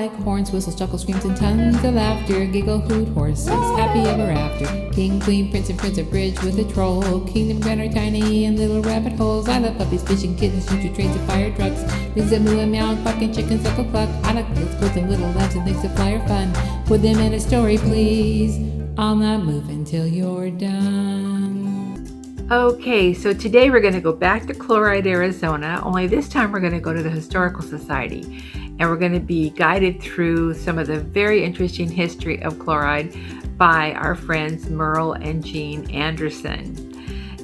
like horns, whistles, chuckles, screams, and tons of laughter. Giggle, hoot, horses, happy ever after. King, queen, prince, and prince of bridge with a troll. Kingdom grand or tiny and little rabbit holes. I love puppies, fishing, kittens, choo-choo trains, and fire trucks. Things that moo and meow, fucking chickens, suckle, cluck. I like little squirts and little lambs and things that fly are fun. Put them in a story, please. I'll not move until you're done. Okay, so today we're going to go back to Chloride, Arizona, only this time we're going to go to the Historical Society, and we're going to be guided through some of the very interesting history of Chloride by our friends Merle and Jean Anderson.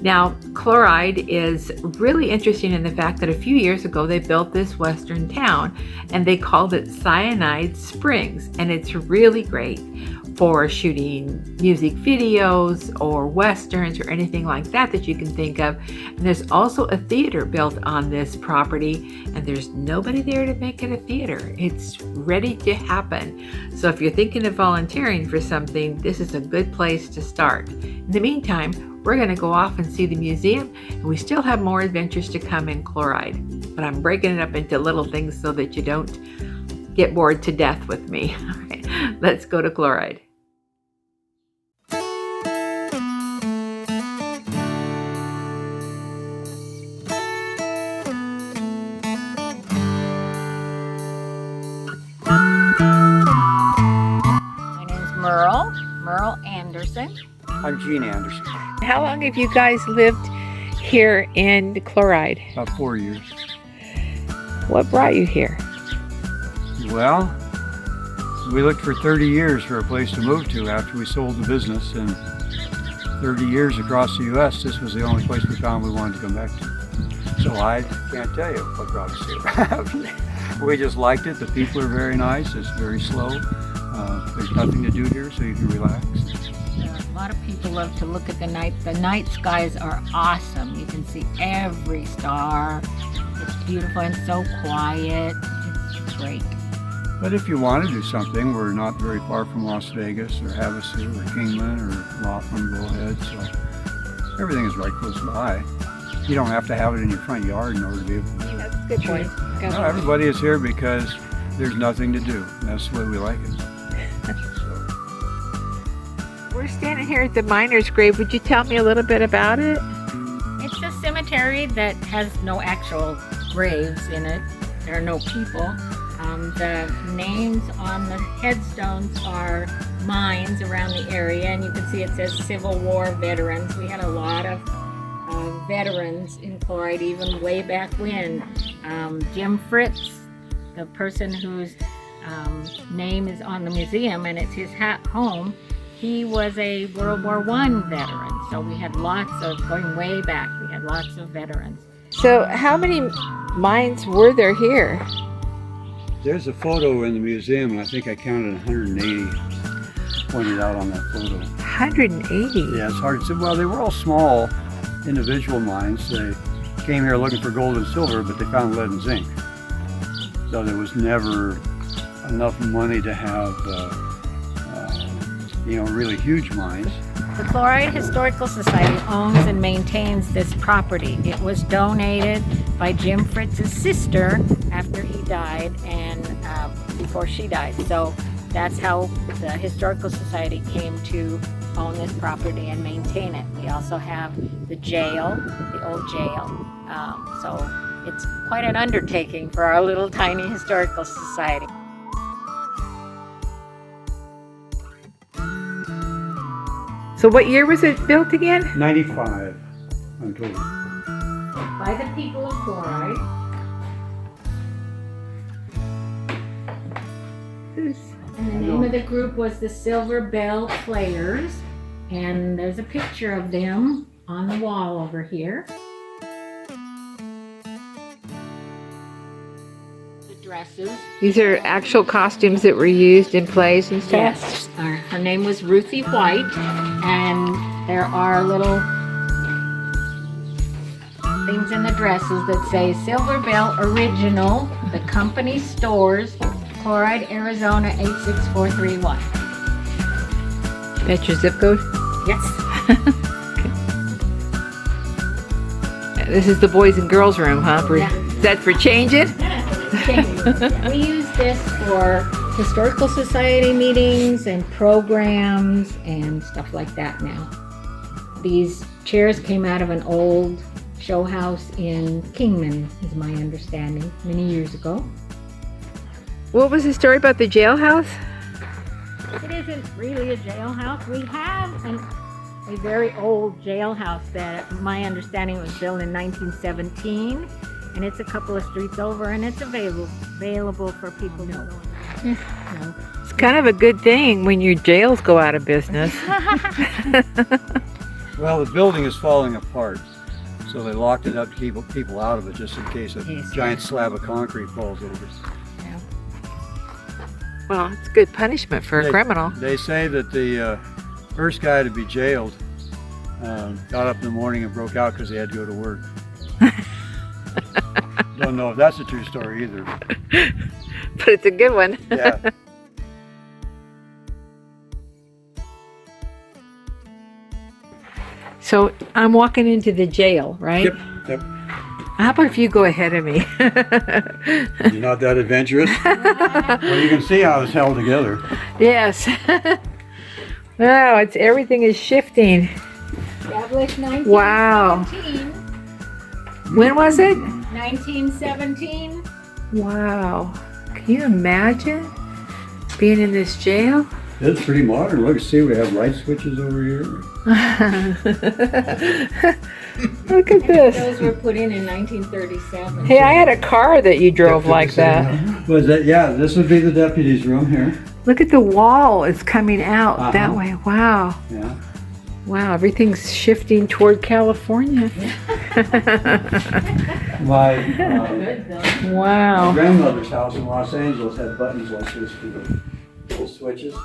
Now, Chloride is really interesting in the fact that a few years ago they built this western town and they called it Cyanide Springs, and it's really great for shooting music videos or westerns or anything like that that you can think of. And there's also a theater built on this property, and there's nobody there to make it a theater. It's ready to happen. So if you're thinking of volunteering for something, this is a good place to start. In the meantime, we're going to go off and see the museum, and we still have more adventures to come in Chloride. But I'm breaking it up into little things so that you don't get bored to death with me. All right, let's go to Chloride. My name's Merle Anderson. I'm Jean Anderson. How long have you guys lived here in Chloride? About 4 years. What brought you here? Well, we looked for 30 years for a place to move to after we sold the business, and 30 years across the U.S., this was the only place we found we wanted to come back to. So I can't tell you what brought us here. We just liked it. The people are very nice. It's very slow. There's nothing to do here, so you can relax. A lot of people love to look at the night. The night skies are awesome. You can see every star. It's beautiful and so quiet. It's great. But if you want to do something, we're not very far from Las Vegas or Havasu or Kingman or Laughlin, Bullhead, so everything is right close by. You don't have to have it in your front yard in order to be able to do it. That's a good point. No, everybody is here because there's nothing to do. That's the way we like it. We're standing here at the miner's grave. Would you tell me a little bit about it? It's a cemetery that has no actual graves in it. There are no people. The names on the headstones are mines around the area, and you can see it says Civil War veterans. We had a lot of veterans in Chloride, even way back when. Jim Fritz, the person whose name is on the museum, and it's his home, he was a World War I veteran. So we had lots of, going way back, we had lots of veterans. So how many mines were there here? There's a photo in the museum, and I think I counted 180 pointed out on that photo. 180? Yeah, it's hard to say. Well, they were all small individual mines. They came here looking for gold and silver, but they found lead and zinc. So there was never enough money to have, really huge mines. The Chloride Historical Society owns and maintains this property. It was donated by Jim Fritz's sister after he died and before she died. So that's how the Historical Society came to own this property and maintain it. We also have the jail, the old jail. So it's quite an undertaking for our little tiny Historical Society. So what year was it built again? 95, I'm told. By the people of Chloride. And the name of the group was the Silver Bell Players. And there's a picture of them on the wall over here. The dresses. These are actual costumes that were used in plays and stuff? Yes. Her name was Ruthie White, and there are little things in the dresses that say Silver Bell Original, the company stores, Chloride, Arizona 86431. That's your zip code? Yes. This is the boys and girls room, huh? Yeah. Is that for changing? We use this for historical society meetings and programs and stuff like that now. These chairs came out of an old show house in Kingman, is my understanding, many years ago. What was the story about the jailhouse? It isn't really a jailhouse. We have a very old jailhouse that my understanding was built in 1917, and it's a couple of streets over, and it's available for people to go in. No. It's kind of a good thing when your jails go out of business. Well, the building is falling apart, so they locked it up to keep people out of it just in case a Yes. giant slab of concrete falls over. Well, it's good punishment for a criminal. They say that the first guy to be jailed got up in the morning and broke out because he had to go to work. Don't know if that's a true story either. But it's a good one. Yeah. So I'm walking into the jail, right? Yep. How about if you go ahead of me? You're not that adventurous. Well, you can see how it's held together. Yes. Wow, everything is shifting. Established 1917. Wow. When was it? 1917. Wow. Can you imagine being in this jail? It's pretty modern. Look, see, we have light switches over here. Look at this. Those were put in 1937. Hey, I had a car that you drove like that. Was that? Yeah, this would be the deputy's room here. Look at the wall. It's coming out that way. Wow. Yeah. Wow, everything's shifting toward California. My Wow. grandmother's house in Los Angeles had buttons like this for the little switches. So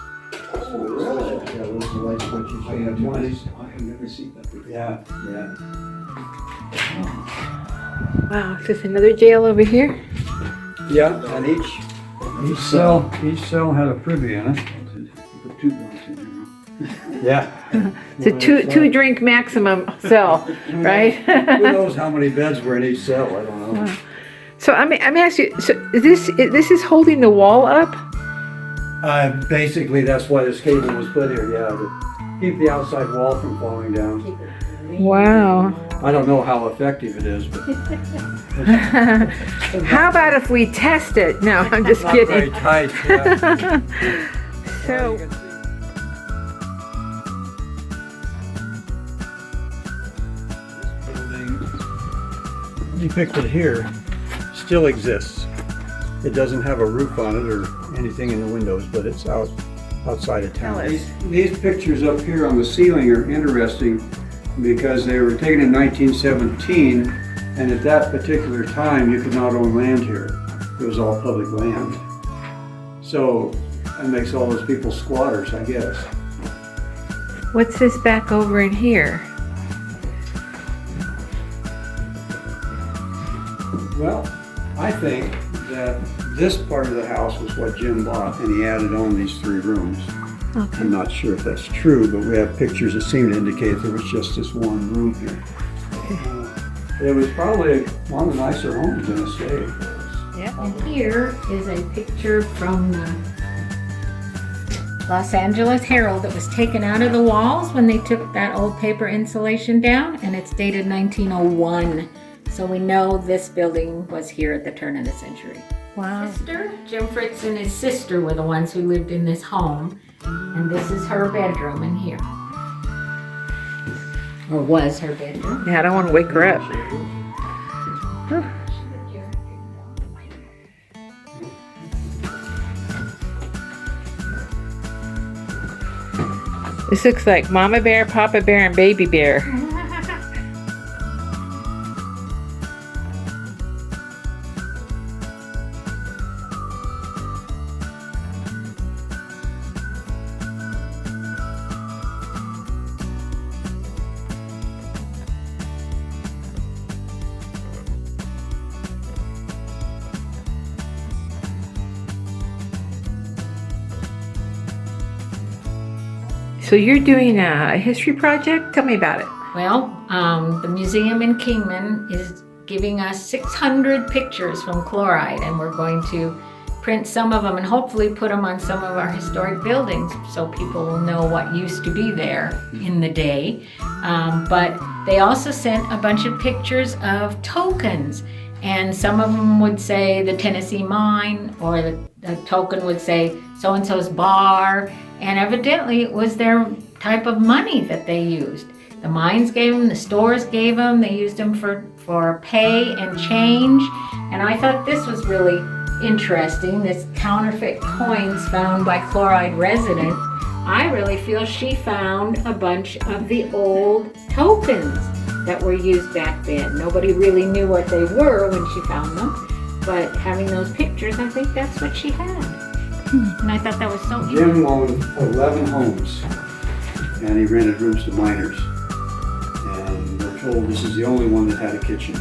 yeah, those are light switches. I have 20s. I have never seen that before. Yeah. Wow, is this another jail over here? Yeah, and each cell had a privy in it. Put 2 bunks in there. Yeah. It's a two drink maximum cell, right? Who knows how many beds were in each cell? I don't know. So I'm ask you. So this is holding the wall up? Basically, that's why this cable was put here. Yeah, to keep the outside wall from falling down. Wow. I don't know how effective it is, but How about if we test it? No, I'm just not very kidding. tight. Yeah. So. Building depicted here still exists. It doesn't have a roof on it or anything in the windows, but it's outside of town. These pictures up here on the ceiling are interesting because they were taken in 1917, and at that particular time you could not own land here. It was all public land. So that makes all those people squatters, I guess. What's this back over in here? Well, I think that this part of the house was what Jim bought, and he added on these 3 rooms. Okay. I'm not sure if that's true, but we have pictures that seem to indicate there was just this one room here. It was probably one of the nicer homes in the state. Yeah. And here is a picture from the Los Angeles Herald that was taken out of the walls when they took that old paper insulation down, and it's dated 1901. So we know this building was here at the turn of the century. Wow. Sister, Jim Fritz and his sister were the ones who lived in this home, and this is her bedroom in here. Or was her bedroom. Yeah, I don't want to wake her up. This looks like Mama Bear, Papa Bear, and Baby Bear. So you're doing a history project? Tell me about it. Well, the museum in Kingman is giving us 600 pictures from Chloride, and we're going to print some of them and hopefully put them on some of our historic buildings so people will know what used to be there in the day. But they also sent a bunch of pictures of tokens, and some of them would say the Tennessee Mine, or the token would say so-and-so's bar, and evidently it was their type of money that they used. The mines gave them, the stores gave them, they used them for pay and change. And I thought this was really interesting, this counterfeit coins found by Chloride resident. I really feel she found a bunch of the old tokens that were used back then. Nobody really knew what they were when she found them, but having those pictures, I think that's what she had. And I thought that was so interesting. Jim owned 11 homes, and he rented rooms to miners. And we're told this is the only one that had a kitchen.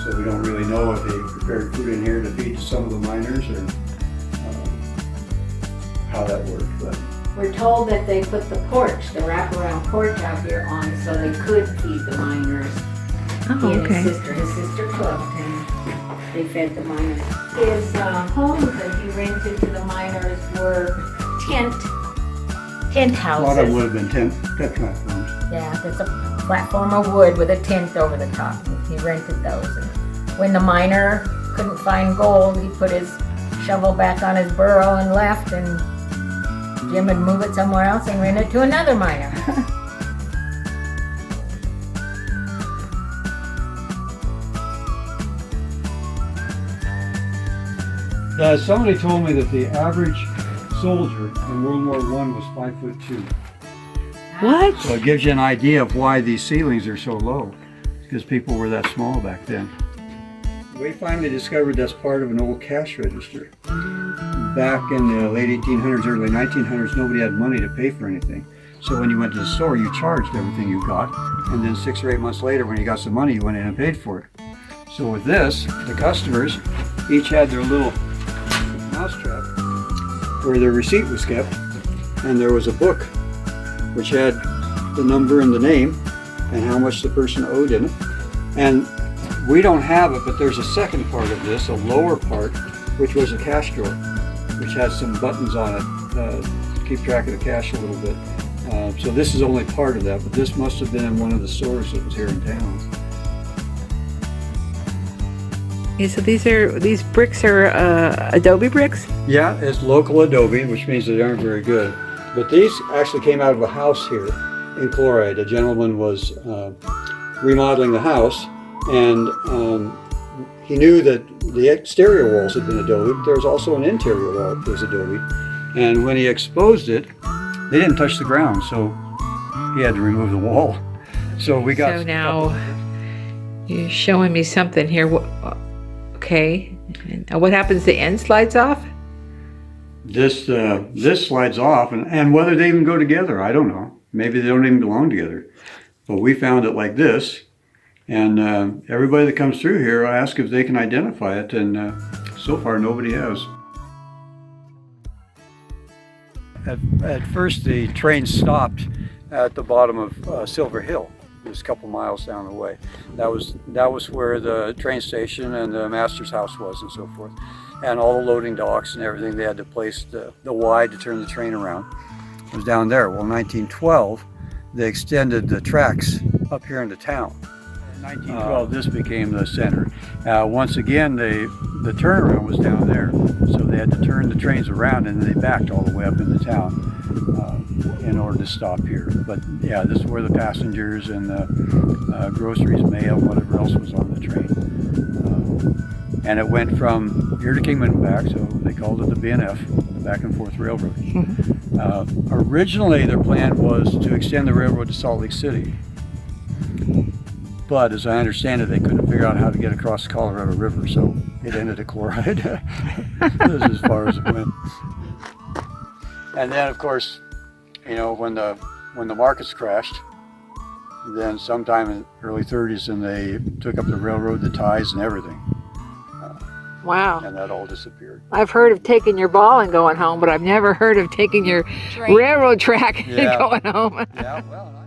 So we don't really know if they prepared food in here to feed some of the miners, or how that worked. But We're told that they put the porch, the wraparound porch out here on so they could feed the miners. Oh, He and okay. his sister cooked, and they fed the miners. His homes that he rented to the miners were tent a houses. lot of them would have been tent platforms. Yeah, there's a platform of wood with a tent over the top. He rented those. And when the miner couldn't find gold, he put his shovel back on his burrow and left, and Jim would move it somewhere else and rent it to another miner. Somebody told me that the average soldier in World War I was 5'2". What? So it gives you an idea of why these ceilings are so low, because people were that small back then. We finally discovered that's part of an old cash register. Back in the late 1800s, early 1900s, nobody had money to pay for anything. So when you went to the store, you charged everything you got, and then 6 or 8 months later, when you got some money, you went in and paid for it. So with this, the customers each had their little mousetrap where their receipt was kept, and there was a book which had the number and the name and how much the person owed in it. And we don't have it, but there's a second part of this, a lower part, which was a cash drawer, which has some buttons on it to keep track of the cash a little bit. So this is only part of that, but this must have been in one of the stores that was here in town. Okay, so these bricks are adobe bricks? Yeah, it's local adobe, which means they aren't very good. But these actually came out of a house here in Chloride. A gentleman was remodeling the house, and he knew that the exterior walls had been adobe, but there was also an interior wall that was adobe. And when he exposed it, they didn't touch the ground, so he had to remove the wall. So we got. So now you're showing me something here. Okay, and what happens? The end slides off. This slides off, and whether they even go together, I don't know. Maybe they don't even belong together. But we found it like this, and everybody that comes through here, I ask if they can identify it, and so far nobody has. At first, the train stopped at the bottom of Silver Hill, just a couple miles down the way. That was where the train station and the master's house was, and so forth. And all the loading docks and everything, they had to place the Y to turn the train around. It was down there. Well, in 1912, they extended the tracks up here into town. In 1912, this became the center. Once again, the turnaround was down there, so they had to turn the trains around, and then they backed all the way up into town in order to stop here. But yeah, this is where the passengers and the groceries, mail, whatever else was on the train. And it went from here to Kingman and back, so they called it the B&F, the Back and Forth Railroad. Originally, their plan was to extend the railroad to Salt Lake City. But as I understand it, they couldn't figure out how to get across the Colorado River, so it ended at Chloride. This is as far as it went. And then, of course, you know, when the markets crashed, then sometime in the early 30s, and they took up the railroad, the ties, and everything. Wow. And that all disappeared. I've heard of taking your ball and going home, but I've never heard of taking your railroad track and going home. Yeah, well.